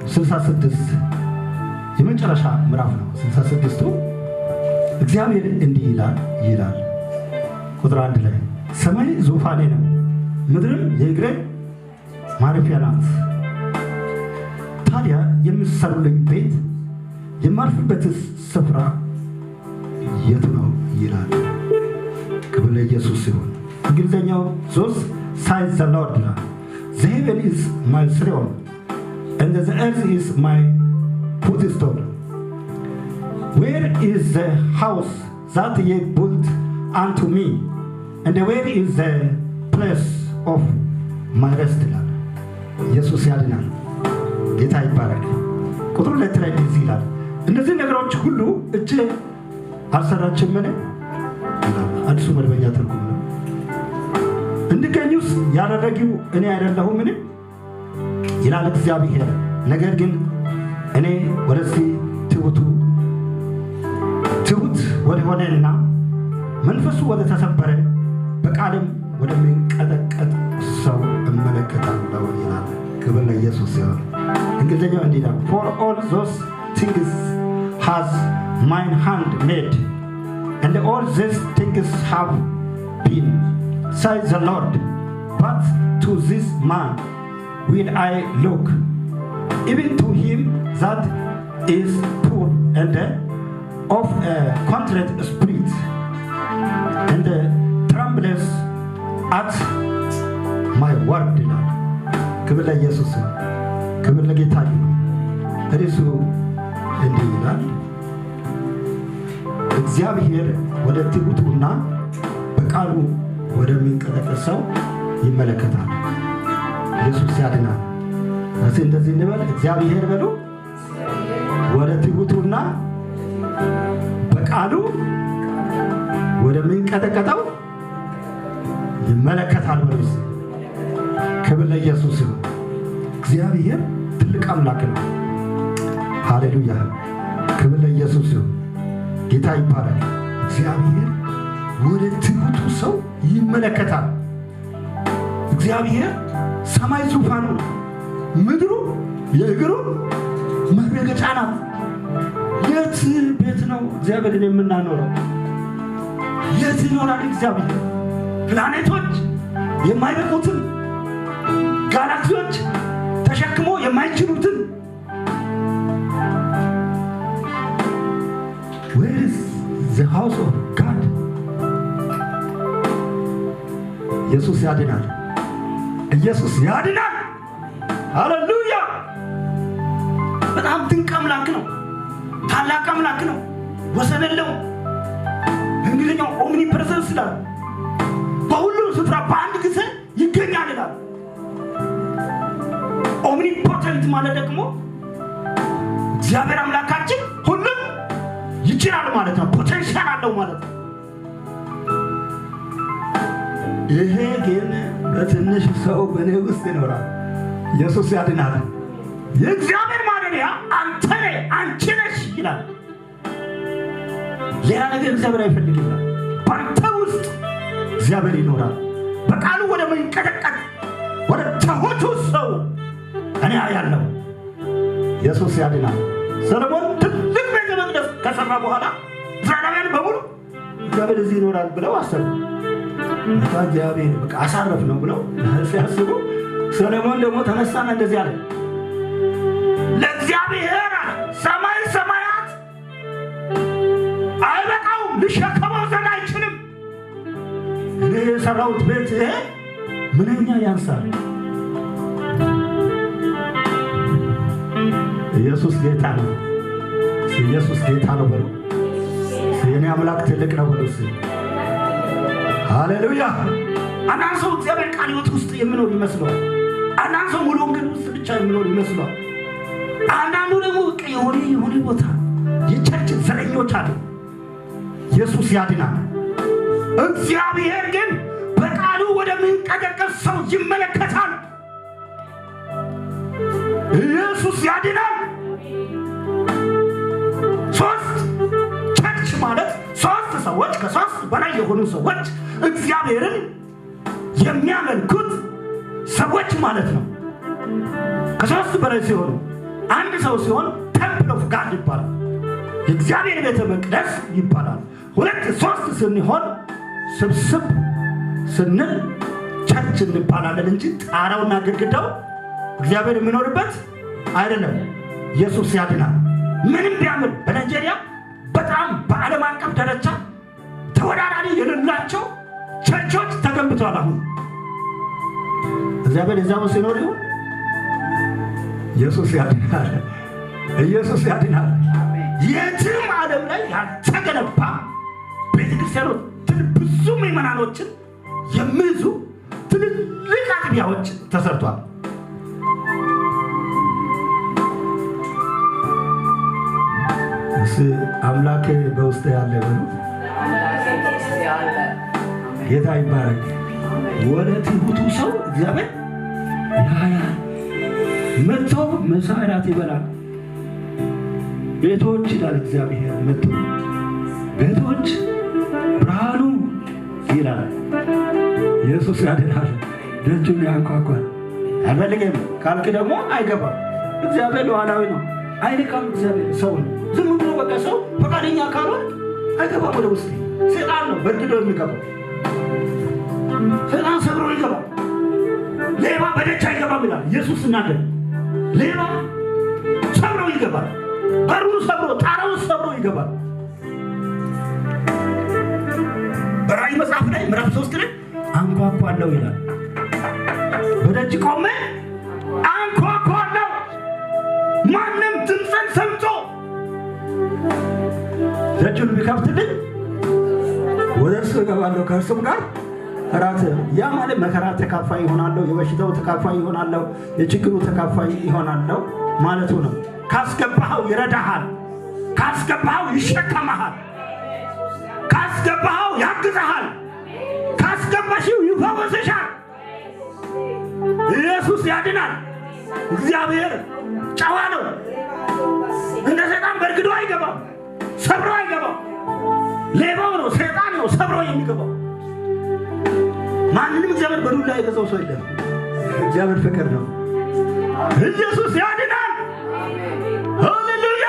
66 የመጨረሻ ምዕራፍ ነው። 66ቱ እግዚአብሔር እንዲህ ይላል ቁጥር 1 ላይ ሰማይ ዙፋኔ ነው፣ ምድርም የእግሬ ማረፊያ ናት። ታዲያ የምትሰሩልኝ ቤት የማርፍበት ስፍራ የቱ ነው ይላል። ክብር ለኢየሱስ ይሁን። እንግሊዘኛው 3 says the Lord ይላል። The heaven is my throne and the earth is my footstool. Where is the house that ye built unto me, and where is the place of my rest ይላል። ኢየሱስ ያድናል። ጌታ ይባረክ። ቁጥር 2 ላይ እንደዚህ ይላል፣ እነዚህ ነገሮች ሁሉ እጄ አልሰራችምን ይላል። አዲሱ መደበኛ ትርጉም ነው። እንድገኙስ ያደረጊው እኔ አይደለሁምን ይላል እግዚአብሔር። ነገር ግን እኔ ወደዚህ ትሁት ወደሆነና መንፈሱ ወደ ተሰበረ በቃልም ወደሚንቀጠቀጥ ሰው እመለከታለሁ ይላል። ክብር ለኢየሱስ ይሁን። እንግሊዘኛው እንዲህ ይላል፣ for all those things has mine hand made, and all these things have been, says the Lord. But to this man will I look, even to him that is poor and of a contrite spirit, and trembles at my word ይላል። ክብር ለኢየሱስ ይሁን። ክብር ለጌታ ይሁን። እርሱ እንዲህ ይላል፣ እግዚአብሔር ወደ ትሑቱና በቃሉ ወደሚንቀጠቀጥ ሰው ይመለከታል። ኢየሱስ ያድናል። እንደዚህ እንበል፣ እግዚአብሔር በሉ ወደ ትሑቱና በቃሉ ወደሚንቀጠቀጠው ይመለከታል በሉ። ክብር ለኢየሱስ ይሁን። እግዚአብሔር ትልቅ አምላክ ነው። ሃሌሉያ። ክብር ለኢየሱስ ይሁን። ጌታ ይባረክ። እግዚአብሔር ወደ ትሑቱ ሰው ይመለከታል። እግዚአብሔር ሰማይ ዙፋኑ ነው፣ ምድሩ የእግሩ መረገጫ ናት። የት ቤት ነው እግዚአብሔርን የምናኖረው? የት ይኖራል እግዚአብሔር? ፕላኔቶች የማይበቁትን፣ ጋላክሲዎች ተሸክሞ የማይችሉትን where is the house of God? ኢየሱስ ያድናል። ኢየሱስ ያድናል። ሃሌሉያ። በጣም ድንቅ አምላክ ነው። ታላቅ አምላክ ነው። ወሰን የለውም። በእንግሊዝኛው ኦምኒ ፕሬዘንስ ይላል። በሁሉም ስፍራ በአንድ ጊዜ ይገኛል ይላል። ኦምኒ ፖተንት ማለት ደግሞ እግዚአብሔር አምላካችን ሁሉም ይችላል ማለት ነው። ፖቴንሻል አለው ማለት ነው። ይሄ ግን በትንሽ ሰው በእኔ ውስጥ ይኖራል። ኢየሱስ ያድናል። የእግዚአብሔር ማደሪያ አንተ ነህ፣ አንቺ ነሽ ይላል። ሌላ ነገር እግዚአብሔር አይፈልግም። በአንተ ውስጥ እግዚአብሔር ይኖራል። በቃሉ ወደ መንቀጥቀጥ ወደ ትሑቱ ሰው እኔ አያለሁ። ኢየሱስ ያድናል። ሰሎሞን ትልቅ ቤተ መቅደስ ከሰራ በኋላ እስራኤላውያን በሙሉ እግዚአብሔር እዚህ ይኖራል ብለው አሰቡ። እግዚአብሔር በቃ አሳረፍ ነው ብለው ሲያስቡ ሰሎሞን ደግሞ ተነሳና እንደዚህ አለ፣ ለእግዚአብሔር ሰማይ ሰማያት አይበቃውም፣ ሊሸከመው ዘንድ አይችልም። እኔ የሰራሁት ቤት ይሄ ምንኛ ያንሳል። ኢየሱስ ጌታ ነው። ኢየሱስ ጌታ ነው በሉ። የኔ አምላክ ትልቅ ነው በሉ። ሃሌሉያ። አንዳንድ ሰው እግዚአብሔር ቃል ሕይወት ውስጥ የሚኖር ይመስለዋል። አንዳንድ ሰው ሙሉ ወንጌል ውስጥ ብቻ የሚኖር ይመስለዋል። አንዳንዱ ደግሞ የሆነ ቦታ የቸርች ዘረኞች አሉ። ኢየሱስ ያድናል። እግዚአብሔር ግን በቃሉ ወደሚንቀጠቀጥ ሰው ይመለከታል። ኢየሱስ ያድናል። ቸርች ማለት ሶስት ሰዎች ከሶስት በላይ የሆኑ ሰዎች እግዚአብሔርን የሚያመልኩት ሰዎች ማለት ነው። ከሶስት በላይ ሲሆኑ አንድ ሰው ሲሆን ቴምፕል ኦፍ ጋድ ይባላል፣ የእግዚአብሔር ቤተ መቅደስ ይባላል። 2 3 ስንሆን ስብስብ ስንል ቸርች እንባላለን እንጂ ጣራውና ግድግዳው እግዚአብሔር የሚኖርበት አይደለም። ኢየሱስ ያድናል። ምንም ቢያምር በናይጄሪያ በጣም በዓለም አቀፍ ደረጃ ተወዳዳሪ የሌላቸው ቸርቾች ተገንብተዋል። አሁን እግዚአብሔር እዛው ሲኖር ይሁን። ኢየሱስ ያድናል። ኢየሱስ ያድናል። የትም ዓለም ላይ ያልተገነባ ቤተክርስቲያኖች ብዙ ምዕመናኖችን የሚይዙ ትልልቅ አጥቢያዎች ተሰርቷል። አምላክ በውስጥ ያለ በሉ። ጌታ ይባረክ። ወደ ትሁቱ ሰው እግዚአብሔር ያያል። መጥቶ ምሳ እራት ይበላል። ቤቶች ይላል እግዚአብሔር መጥቶ ቤቶች ብርሃኑ ይላል። ኢየሱስ ያድናል። ደጁን ያንኳኳል። አልፈልግም ካልክ ደግሞ አይገባም። እግዚአብሔር ሉዓላዊ ነው። አይልካም። እግዚአብሔር ሰው ነው። ዝም ብሎ በቃ ሰው ፈቃደኛ ካልሆነ አይገባም ወደ ውስጥ። ሰይጣን ነው በርግዶ የሚገባው። ሰይጣን ሰብሮ ይገባል። ሌባ በደጅ አይገባም ይላል ኢየሱስ እናገር። ሌባ ሰብሮ ይገባል። በሩን ሰብሮ ጣራውን ሰብሮ ይገባል። በራእይ መጽሐፍ ላይ ምዕራፍ 3 ላይ አንኳኳለሁ ይላል። በደጅ ቆሜ አንኳኳለሁ፣ ማንም ድምፅን ሰምቶ ደጁን ቢከፍትልኝ ወደ እርሱ እገባለሁ፣ ከእርሱም ጋር እራት። ያ ማለት መከራ ተካፋይ ይሆናለሁ፣ የበሽታው ተካፋይ ይሆናለሁ፣ የችግሩ ተካፋይ ይሆናለሁ ማለቱ ነው። ካስገባኸው ይረዳሃል፣ ካስገባኸው ይሸከመሃል፣ ካስገባኸው ያግዝሃል፣ ካስገባሽው ይፈወስሻል። ኢየሱስ ያድናል። እግዚአብሔር ጨዋ ነው። እንደ ሰይጣን በርግዶ አይገባም፣ ሰብሮ አይገባም። ሌባው ነው፣ ሰይጣን ነው ሰብሮ የሚገባው። ማንንም እግዚአብሔር በዱላ የገዛው ሰው የለም። እግዚአብሔር ፍቅር ነው። ኢየሱስ ያድናል። ሃሌሉያ።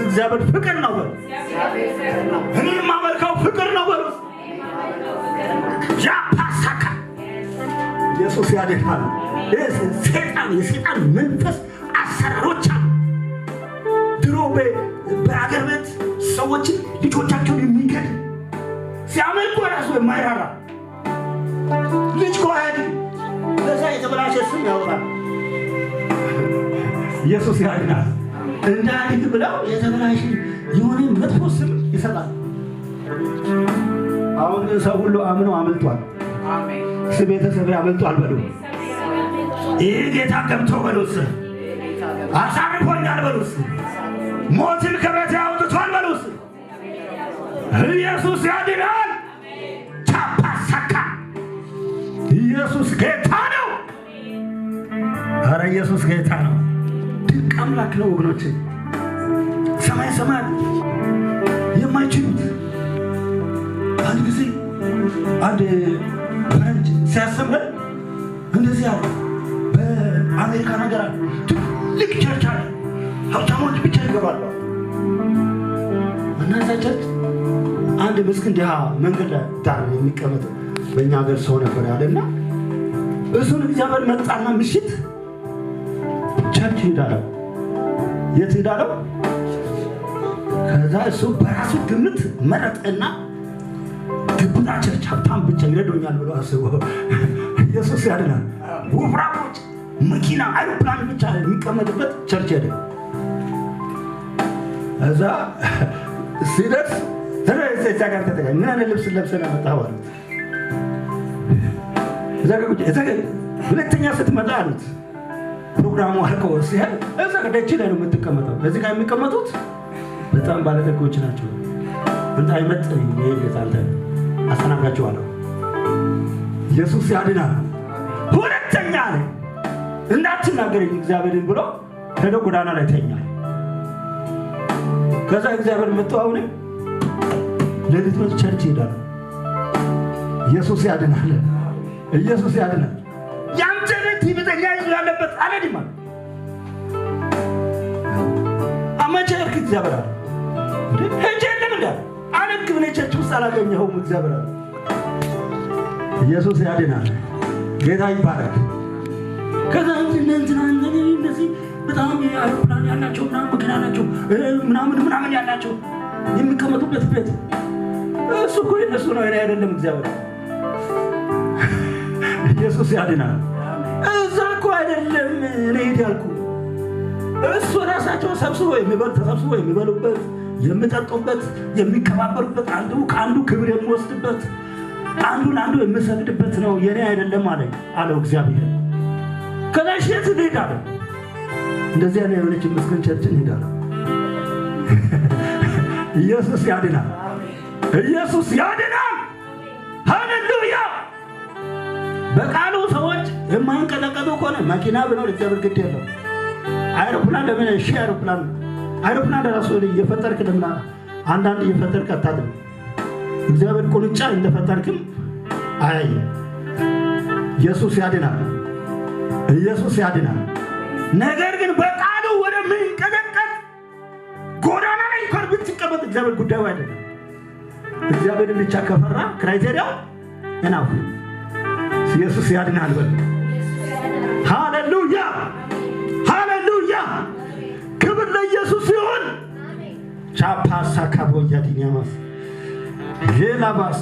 እግዚአብሔር ፍቅር ነው በሉ። እኔ የማመልከው ፍቅር ነው በሉ። ጃፓሳካ ኢየሱስ ያድናል። የሰይጣን መንፈስ አሰራሮች አሉ። ድሮ በአገር ቤት ሰዎችን ልጆቻቸውን የሚገድ ሲያመልኩ ራሱ የማይራራ ልጅ ከዋህድ በዛ የተበላሸ ስም ያወጣል። ኢየሱስ ያድናል። እንዳይት ብለው የተበላሸ የሆነ መጥፎ ስም ይሰጣል። አሁን ግን ሰው ሁሉ አምኖ አመልጧል። ቤተሰብ አመልጧል በሉ። ይህ ጌታ ገብቶ በሉስ፣ አሳርፎኛል በሉስ፣ ሞትን ከቤት አውጥቷል በሉስ። ኢየሱስ ያድናል። ቻፓሳካ ኢየሱስ ጌታ ነው። ኧረ ኢየሱስ ጌታ ነው። ድንቅ አምላክ ነው ወገኖቼ። ሰማይ ሰማያት የማይችሉት አንድ ጊዜ አንድ ፈረንጅ ሲያስተምር እንደዚህ አለ። በአሜሪካ ነገር አለ ትልቅ ቸርች አለ፣ ሀብታሞች ብቻ ይገባሉ። እና እዛ ቸርች አንድ ምስኪን ድሃ መንገድ ላይ ዳር የሚቀመጥ በእኛ ሀገር ሰው ነበር ያለና እሱን እግዚአብሔር መጣና ምሽት ቸርች ሄዳለው። የት ሄዳለው? ከዛ እሱ በራሱ ግምት መረጠና ግብታ ቸርች ሀብታም ብቻ ይረዶኛል ብሎ አስቦ ኢየሱስ ያድናል። ወፍራሞች መኪና አይሮፕላን ብቻ የሚቀመጥበት ቸርች ሄደ። እዛ ሲደርስ እዛ ጋር ተጠቃኝ ምን አይነት ልብስ ለብሰህ ነው የመጣኸው አሉት። እዛ ጋር ሁለተኛ ስትመጣ አሉት ፕሮግራሙ አልቆ ሲሄድ እዛ ጋር ደጅ ላይ ነው የምትቀመጠው። እዚህ ጋር የሚቀመጡት በጣም ባለጠጎች ናቸው። እንት አይመጥም ይሄ ጌታ አንተ አስተናግዳቸዋለሁ። ኢየሱስ ያድናል። ሁለተኛ ነው እንዳትናገረኝ እግዚአብሔርን ብሎ ሄዶ ጎዳና ላይ ተኛ። ከዛ እግዚአብሔር መጥቶ አሁን ለሊት ወደ ቸርች ይሄዳል። ኢየሱስ ያድናል። ኢየሱስ ያድናል። ያንተ ቤት ይበተኛ ይዞ ያለበት አለዲማ እግዚአብሔር አለ። ሄጄ የለም እንደ አለክ ብለህ ቸርች ውስጥ አላገኘኸውም። እግዚአብሔር አለ። ኢየሱስ ያድናል። ጌታ ይባረክ። ከዛ እነዚህ በጣም አውሮፕላን ያላቸው ምናምን መኪና ያላቸው ምናምን ያላቸው የሚቀመጡበት ቤት እሱ እኮ የነሱ ነው፣ እኔ አይደለም። እግዚአብሔር ኢየሱስ ያድናል። እዛ እኮ አይደለም እኔ ሄድ ያልኩ እሱ ራሳቸው ተሰብስቦ የሚበሉበት የሚጠጡበት የሚከባበሩበት አንዱ ከአንዱ ክብር የሚወስድበት አንዱ ለአንዱ የሚሰግድበት ነው። የኔ አይደለም አለው እግዚአብሔር። ከዛ ሸት ሄዳለሁ እንደዚህ ያለ የሆነች ምስኪን ቸርችን ሄዳለሁ። ኢየሱስ ያድናል። ኢየሱስ ያድናል። ሃሌሉያ። በቃሉ ሰዎች የማይንቀጠቀጡ ከሆነ መኪና ቢኖር እግዚአብሔር ግድ የለው። አይሮፕላን ለምን አይሮፕላን ለራሱ እየፈጠርክ ለምን አንዳንድ እየፈጠርክ አታድርም። እግዚአብሔር ቁንጫ እንደፈጠርክም አያየም። ኢየሱስ ያድናል። ኢየሱስ ያድናል። ነገር ግን በቃሉ ወደ ምንቀጠቀጥ ጎዳና ላይ እንኳን ብትቀመጥ እግዚአብሔር ጉዳዩ አይደለም። እግዚአብሔርን ብቻ ከፈራ ክራይቴሪያው እናው ኢየሱስ ያድናል። በል ሃሌሉያ ሃሌሉያ። ክብር ለኢየሱስ ይሁን። ቻፓሳ ካቦያ ዲኒያማስ ጄላባስ